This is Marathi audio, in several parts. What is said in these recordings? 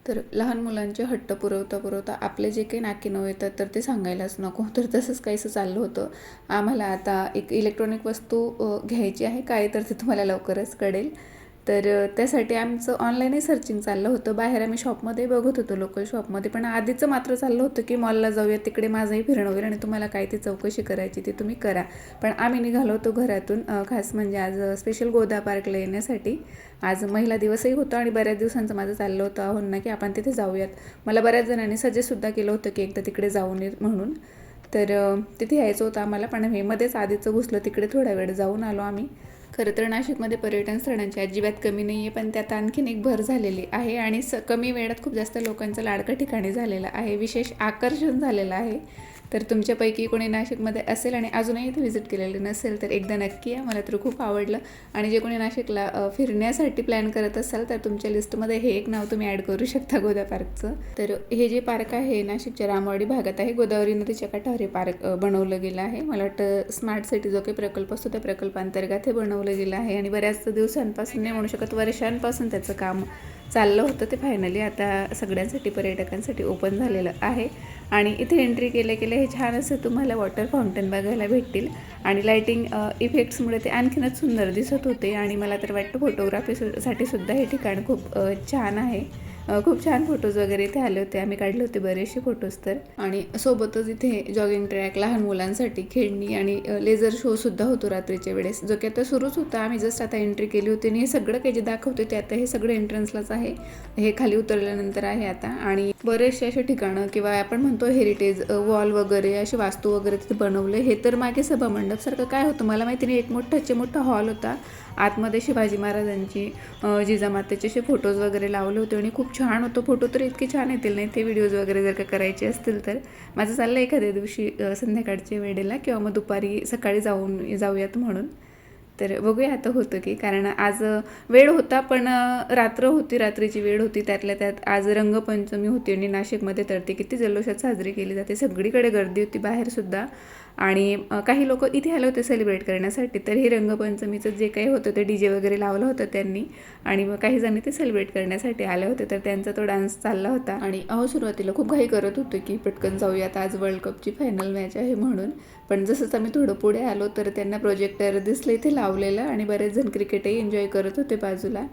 तर लहान मुलांचे हट्ट पुरवता पुरवता आपले जे काही नाकी नऊ येतात तर ते सांगायलाच नको. तर तसंच काहीसं चाललं होतं. आम्हाला आता एक इलेक्ट्रॉनिक वस्तू घ्यायची आहे, काय तर ते तुम्हाला लवकरच कळेल. तर त्यासाठी आमचं ऑनलाईनही सर्चिंग चाललं होतं. बाहेर आम्ही शॉपमध्ये बघत होतो, लोकल शॉपमध्ये. पण आधीचं मात्र चाललं होतं की मॉलला जाऊया, तिकडे माझंही फिरणं होईल आणि तुम्हाला काय ती चौकशी करायची ती तुम्ही करा. पण आम्ही निघालो होतो घरातून खास म्हणजे आज स्पेशल गोदा पार्कला येण्यासाठी. आज महिला दिवसही होता आणि बऱ्याच दिवसांचं माझं चाललं होतं आहोत ना की आपण तिथे जाऊयात. मला बऱ्याच जणांनी सजेस्टसुद्धा केलं होतं की एकदा तिकडे जाऊन ये म्हणून. तर तिथे यायचं होतं आम्हाला, पण हे मध्येच आधीचं घुसलं, तिकडे थोडा वेळ जाऊन आलो आम्ही. खरं तर नाशिकमध्ये पर्यटन स्थळांची अजिबात कमी नाही आहे, पण त्यात आणखीन एक भर झालेली आहे आणि कमी वेळात खूप जास्त लोकांचं लाडकं ठिकाणी झालेलं आहे, विशेष आकर्षण झालेलं आहे. तर तुमच्यापैकी कोणी नाशिकमध्ये असेल आणि अजूनही इथे व्हिजिट केलेली नसेल तर एकदा नक्की या. मला तर खूप आवडलं. आणि जे कोणी नाशिकला फिरण्यासाठी प्लॅन करत असाल तर तुमच्या लिस्टमध्ये हे एक नाव तुम्ही ॲड करू शकता, गोदा पार्कचं. तर हे जे पार्क आहे नाशिकच्या रामवाडी भागात आहे. गोदावरी नदीच्या काठावर हे पार्क बनवलं गेलं आहे. मला वाटतं स्मार्ट सिटी जो काही प्रकल्प असतो त्या प्रकल्पांतर्गत हे बनवलं गेलं आहे आणि बऱ्याच दिवसांपासून, नाही म्हणू शकत वर्षांपासून त्याचं काम चाललं होतं. ते फायनली आता सगळ्यांसाठी, पर्यटकांसाठी ओपन झालेलं आहे. आणि इथे एंट्री केल्या केल्या हे छान असं तुम्हाला वॉटर फाउंटन बघायला भेटतील आणि लाईटिंग इफेक्ट्समुळे ते आणखीनच सुंदर दिसत होते. आणि मला तर वाटतं फोटोग्राफीसाठी सुद्धा हे ठिकाण खूप छान आहे. खूप छान फोटोज वगैरे इथे आले होते, आम्ही काढले होते बरेचसे फोटोज तर. आणि सोबतच इथे जॉगिंग ट्रॅक, लहान मुलांसाठी खेळणी आणि लेझर शोसुद्धा होतो रात्रीच्या वेळेस, जो की आता सुरूच होता. आम्ही जस्ट आता एंट्री केली होती आणि हे सगळं काही जे दाखवते ते आता हे सगळं एंट्रन्सलाच आहे. हे खाली उतरल्यानंतर आहे आता. आणि बरेचसे असे ठिकाणं किंवा आपण म्हणतो हेरिटेज वॉल वगैरे असे वास्तू वगैरे तिथे बनवले. हे तर मागे सभामंडपसारखं काय होतं मला माहिती नाही, एक मोठा हॉल होता. आतमध्ये शिवाजी महाराजांची, जिजामातेचे असे फोटोज वगैरे लावले होते आणि खूप छान होतं. फोटो तर इतके छान येतील नाही ते, व्हिडिओज वगैरे जर का करायचे असतील तर. माझं चाललं एखाद्या दिवशी संध्याकाळच्या वेळेला किंवा मग दुपारी सकाळी जाऊयात म्हणून. तर बघूया आता होतं की, कारण आज वेळ होता पण रात्र होती, रात्रीची वेळ होती. त्यातल्या त्यात आज रंगपंचमी होती आणि नाशिकमध्ये तर ती किती जल्लोषात साजरी केली जाते. सगळीकडे गर्दी होती बाहेरसुद्धा. आणि काही लोक इथे आले होते सेलिब्रेट करण्यासाठी. तर हे रंगपंचमीचं जे काही होतं ते DJ वगैरे लावलं होतं त्यांनी आणि मग काही जणी ते सेलिब्रेट करण्यासाठी आले होते. तर त्यांचा तो डान्स चालला होता. आणि सुरुवातीला खूप घाई करत होते की पटकन जाऊयात, आज वर्ल्ड कपची फायनल मॅच आहे म्हणून. पण जसंच आम्ही थोडं पुढे आलो तर त्यांना प्रोजेक्टर दिसलं इथे लावलेलं आणि बरेच जण क्रिकेटही एन्जॉय करत होते बाजूला.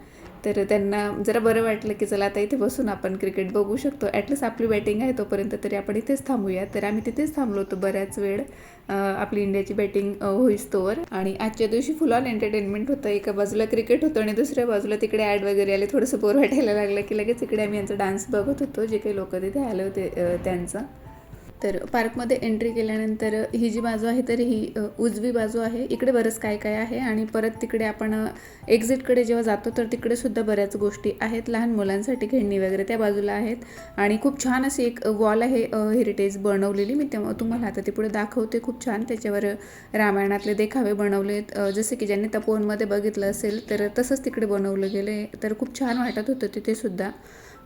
तर त्यांना जरा बरं वाटलं की चला आता इथे बसून आपण क्रिकेट बघू शकतो. ॲटलिस्ट आपली बॅटिंग आहे तोपर्यंत तरी आपण इथेच थांबूया. तर आम्ही तिथेच थांबलो होतो बऱ्याच वेळ, आपली इंडियाची बॅटिंग होईस्तोवर. आणि आजच्या दिवशी फुल ऑन एंटरटेनमेंट होतं. एका बाजूला क्रिकेट होतं आणि दुसऱ्या बाजूला तिकडे ॲड वगैरे आले. थोडंसं बोर वाटायला लागलं की लगेच इकडे आम्ही यांचा डान्स बघत होतो, जे काही लोक तिथे आले होते त्यांचं. तर पार्कमध्ये एंट्री केल्यानंतर ही जी बाजू आहे तर ही उजवी बाजू आहे. इकडे बरंच काय काय आहे आणि परत तिकडे आपण एक्झिटकडे जेव्हा जातो तर तिकडे सुद्धा बऱ्याच गोष्टी आहेत. लहान मुलांसाठी खेळणी वगैरे त्या बाजूला आहेत. आणि खूप छान अशी एक वॉल आहे हेरिटेज बनवलेली. मी तुम्हाला आता ती पुढे दाखवते. खूप छान त्याच्यावर रामायणातले देखावे बनवलेत, जसे की ज्यांनी तपोवनमध्ये बघितलं असेल तर तसंच तिकडे बनवलं गेलं आहे. तर खूप छान वाटत होतं तिथे सुद्धा.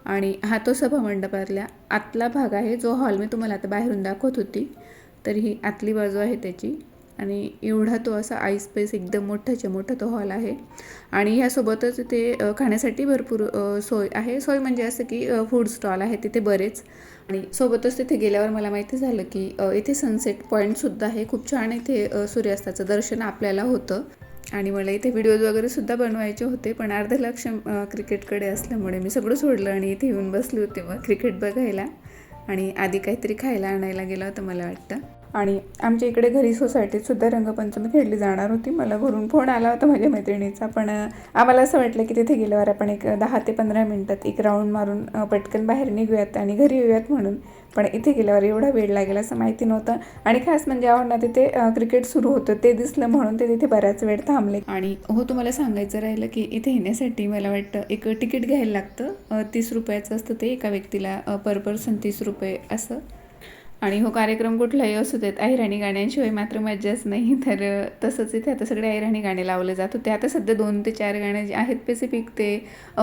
आणि हा तो सभामंडपातल्या आतला भाग आहे, जो हॉल मी तुम्हाला आता बाहेरून दाखवत होती. तर ही आतली बाजू आहे त्याची. आणि एवढा तो असा आईस्पेस एकदम मोठाच्या मोठा तो हॉल आहे. आणि ह्यासोबतच इथे खाण्यासाठी भरपूर सोय आहे. सोय म्हणजे असं की फूड स्टॉल आहे तिथे बरेच. आणि सोबतच तिथे गेल्यावर मला माहिती झालं की इथे सनसेट पॉईंटसुद्धा आहे. खूप छान इथे सूर्यास्ताचं दर्शन आपल्याला होतं. आणि मला इथे व्हिडिओज वगैरे सुद्धा बनवायचे होते, पण अर्ध लक्ष क्रिकेटकडे असल्यामुळे मी सगळं सोडलं आणि इथे येऊन बसली होती मग क्रिकेट बघायला. आणि आधी काहीतरी खायला आणायला गेलं होतं मला वाटतं. आणि आमच्या इकडे घरी सोसायटीत सुद्धा रंगपंचमी खेळली जाणार होती. मला घरून फोन आला होता माझ्या मैत्रिणीचा, पण आम्हाला असं वाटलं की तिथे गेल्यावर आपण एक 10 ते 15 मिनटात एक राऊंड मारून पटकन बाहेर निघूयात आणि घरी येऊयात म्हणून. पण इथे गेल्यावर एवढा वेळ लागेल असं माहिती नव्हतं. आणि खास म्हणजे आवडना तिथे क्रिकेट सुरू होतं ते दिसलं म्हणून ते तिथे बऱ्याच वेळ थांबले. आणि तुम्हाला सांगायचं राहिलं की इथे येण्यासाठी मला वाटतं एक तिकीट घ्यायला लागतं. 30 रुपयाचं असतं ते एका व्यक्तीला, पर पर्सन 30 रुपये असं. आणि कार्यक्रम कुठलाही असू देत, अहिराणी गाण्यांशिवाय मात्र मज्जाच नाही. तर तसंच इथे आता सगळे अहिराणी गाणे लावले जात होते. आता सध्या 2 ते 4 गाणे जे आहेत स्पेसिफिक ते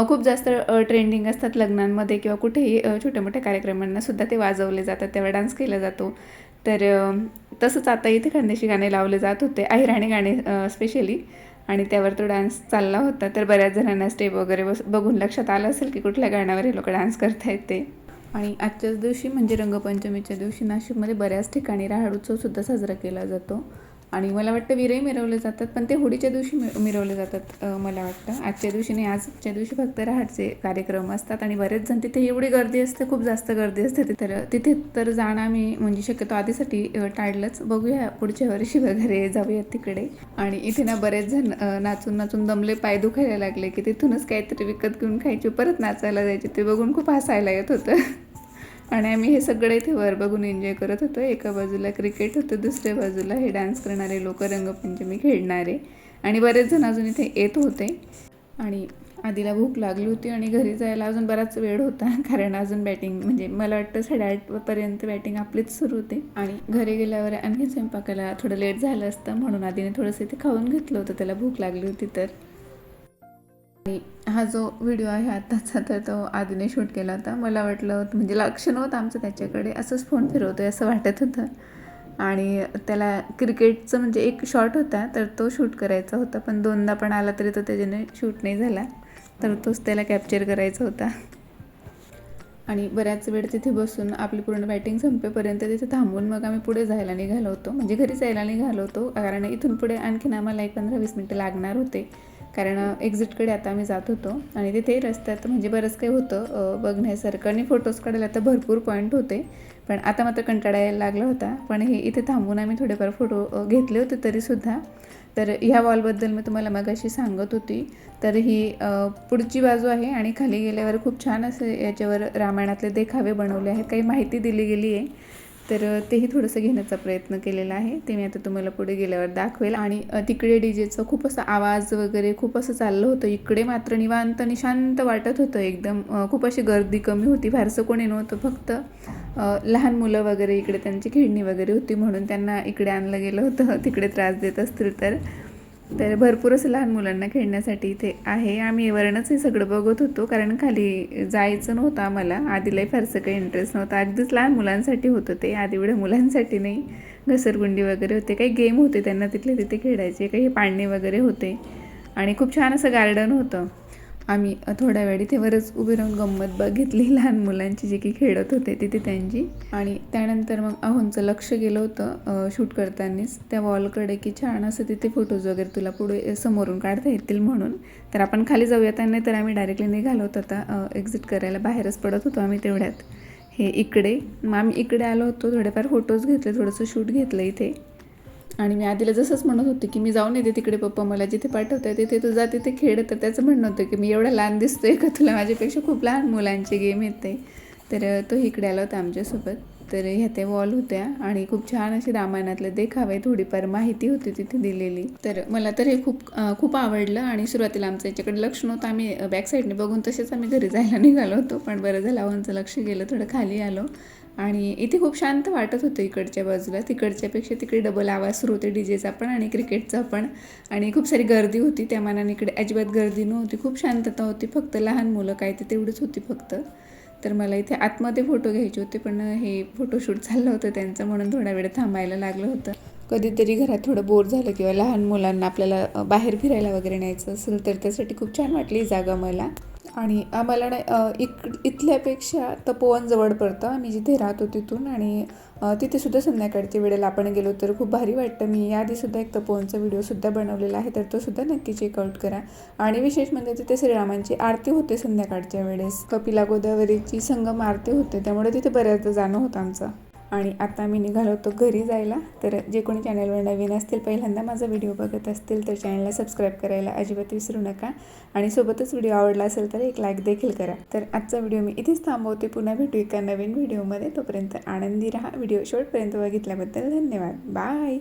खूप जास्त ट्रेंडिंग असतात लग्नांमध्ये किंवा कुठेही छोट्या मोठ्या कार्यक्रमांना सुद्धा ते वाजवले जातात, तेव्हा डान्स केला जातो. तर तसंच आता इथे खानदेशी गाणे लावले जात होते, अहिराणी गाणे स्पेशली. आणि त्यावर तो डान्स चालला होता. तर बऱ्याच जणांना स्टेप वगैरे बघून लक्षात आलं असेल की कुठल्या गाण्यावर हे लोक डान्स करतायत ते. आणि आजच्याच दिवशी म्हणजे रंगपंचमीच्या दिवशी नाशिकमध्ये बऱ्याच ठिकाणी राहाड उत्सवसुद्धा साजरा केला जातो. आणि मला वाटतं विरही मिरवले जातात, पण ते होळीच्या दिवशी मिरवले जातात मला वाटतं. आजच्या दिवशी नाही, आजच्या दिवशी फक्त राहाडचे कार्यक्रम असतात. आणि बरेच जण तिथे एवढी गर्दी असते, खूप जास्त गर्दी असते. तर तिथे तर जाणं आम्ही म्हणजे शक्यतो आधीसाठी टाळलंच. बघूया पुढच्या वर्षी वगैरे जाऊयात तिकडे. आणि इथे ना बरेच जण नाचून नाचून दमले, पाय दुखायला लागले की तिथूनच काहीतरी विकत घेऊन खायचे, परत नाचायला जायचे. ते बघून खूप हसायला येत होतं. आणि आम्ही हे सगळं इथे वर बघून एन्जॉय करत होतो. एका बाजूला क्रिकेट होतं, दुसऱ्या बाजूला हे डान्स करणारे लोक, रंगपंचमी खेळणारे. आणि बरेच जण अजून इथे येत होते. आणि आधीला भूक लागली होती आणि घरी जायला अजून बराच वेळ होता, कारण अजून बॅटिंग म्हणजे मला वाटतं 8:30पर्यंत बॅटिंग आपलीच सुरू होते. आणि घरी गेल्यावर आणखी स्वयंपाकाला थोडं लेट झालं असतं, म्हणून आधीने थोडंसं इथे खाऊन घेतलं होतं, त्याला भूक लागली होती तर. आणि हा जो व्हिडिओ आहे आत्ताचा, तर तो आधीने शूट केला होता. मला वाटलं म्हणजे लक्ष नव्हतं आमचं त्याच्याकडे, असंच फोन फिरवतो आहे असं वाटत होतं. आणि त्याला क्रिकेटचं म्हणजे एक शॉट होता, तर तो शूट करायचा होता, पण दोनदा पण आला तरी तो त्याच्याने शूट नाही झाला, तर तोच त्याला कॅप्चर करायचा होता. आणि बऱ्याच वेळ तिथे बसून आपली पूर्ण बॅटिंग संपेपर्यंत तिथे थांबून मग आम्ही पुढे जायला निघालो होतो, म्हणजे घरी जायला निघालो होतो. कारण इथून पुढे आणखीन आम्हाला 15-20 मिनटं लागणार होते, कारण एक्झिटकडे आता आम्ही जात होतो. आणि तिथे रस्त्यात म्हणजे बरंच काही होतं बघण्यासारखं, आणि फोटोज काढायला तर भरपूर पॉईंट होते. पण आता मात्र कंटाळा यायला लागला होता. पण हे इथे थांबून आम्ही थोडेफार फोटो घेतले होते तरीसुद्धा. तर ह्या वॉलबद्दल मी तुम्हाला मगाशी सांगत होती. तर ही पुढची बाजू आहे, आणि खाली गेल्यावर खूप छान असे याच्यावर रामायणातले देखावे बनवले आहेत, काही माहिती दिली गेली आहे. तर तेही थोडंसं घेण्याचा प्रयत्न केलेला आहे, ते मी आता तुम्हाला पुढे गेल्यावर दाखवेल. आणि तिकडे डीजेचं खूप असा आवाज वगैरे खूप असं चाललं होतं. इकडे मात्र निवांत आणि शांत वाटत होतं एकदम. खूप अशी गर्दी कमी होती, फारसं कोणी नव्हतं, फक्त लहान मुलं वगैरे इकडे त्यांची खेळणी वगैरे होती, म्हणून त्यांना इकडे आणलं गेलं होतं. तिकडे त्रास देत असतील तर भरपूर असं लहान मुलांना खेळण्यासाठी इथे आहे. आम्ही वरणच हे सगळं बघत होतो, कारण खाली जायचं नव्हतं आम्हाला. आधीलाही फारसं काही इंटरेस्ट नव्हता, अगदीच लहान मुलांसाठी होतं ते, आधी एवढ्या मुलांसाठी नाही. घसरगुंडी वगैरे होते, काही गेम होते त्यांना तिथले तिथे खेळायचे, काही पाळणे वगैरे होते. आणि खूप छान असं गार्डन होतं. आम्ही थोड्या वेळ इथे वरच उभी राहून गंमत बघितली लहान मुलांची, जे की खेळत होते तिथे त्यांची. आणि त्यानंतर मग अहोंचं लक्ष गेलं होतं शूट करतानाच त्या वॉलकडे, की छान असं तिथे फोटोज वगैरे तुला पुढे समोरून काढता येतील म्हणून. तर आपण खाली जाऊयात, नाही तर आम्ही डायरेक्टली निघालो होतो आता एक्झिट करायला. बाहेरच पडत होतो आम्ही तेवढ्यात. हे इकडे मग आम्ही इकडे आलो होतो, थोडेफार फोटोज घेतले, थोडंसं शूट घेतलं इथे. आणि मी आधीला जसंच म्हणत होते की मी जाऊन येते तिकडे, पप्पा मला जिथे पाठवत आहे तिथे तू जा, तिथे खेळ. तर त्याचं म्हणणं होतं की मी एवढा लहान दिसतोय का तुला, माझ्यापेक्षा खूप लहान मुलांचे गेम येते. तर तो इकडे आला होता आमच्यासोबत. तर ह्या त्या वॉल होत्या, आणि खूप छान अशी रामायणातले देखावे, थोडीफार माहिती होती तिथे दिलेली. तर मला तर हे खूप आवडलं. आणि सुरुवातीला आमचं याच्याकडे लक्ष नव्हतं, आम्ही बॅक साईडने बघून तसेच आम्ही घरी जायला निघालो होतो. पण बरं झालं आव्हानचं लक्ष गेलं, थोडं खाली आलो. आणि इथे खूप शांत वाटत होतं इकडच्या बाजूला. तिकडच्यापेक्षा तिकडे डबल आवाज सुरू होते डीजेचा पण आणि क्रिकेटचा पण. आणि खूप सारी गर्दी होती, त्या मानाने इकडे अजिबात गर्दी नव्हती, खूप शांतता होती. फक्त लहान मुलं काय ते तेवढीच होती फक्त. तर मला इथे आतमध्ये फोटो घ्यायचे होते, पण हे फोटोशूट चाललं होतं त्यांचं, म्हणून थोडा वेळ थांबायला लागलं होतं. कधीतरी घरात थोडं बोर झालं किंवा लहान मुलांना आपल्याला बाहेर फिरायला वगैरे न्यायचं असेल, तर त्यासाठी खूप छान वाटली ही जागा मला. आणि आम्हाला नाही इथल्यापेक्षा तपोवन जवळ पडतं, आम्ही जिथे राहतो तिथून. आणि तिथेसुद्धा संध्याकाळच्या वेळेला आपण गेलो तर खूप भारी वाटतं. मी याआधीसुद्धा एक तपोवनचा व्हिडिओसुद्धा बनवलेला आहे, तर तो सुद्धा नक्की चेकआउट करा. आणि विशेष म्हणजे तिथे श्रीरामांची आरती होते संध्याकाळच्या वेळेस, कपिला गोदावरीची संगम आरती होते, त्यामुळे तिथे बऱ्याचदा जाणं होतं आमचं. आणि आता मी निघालो होतो घरी जायला. तर जे कोणी चॅनलवर नवीन असतील, पहिल्यांदा माझा व्हिडिओ बघत असतील, तर चॅनलला सबस्क्राईब करायला अजिबात विसरू नका. आणि सोबतच व्हिडिओ आवडला असेल तर एक लाईक देखील करा. तर आजचा व्हिडिओ मी इथेच थांबवते. पुन्हा भेटू एका नवीन व्हिडिओमध्ये. तोपर्यंत आनंदी राहा. व्हिडिओ शेवटपर्यंत बघितल्याबद्दल धन्यवाद. बाय.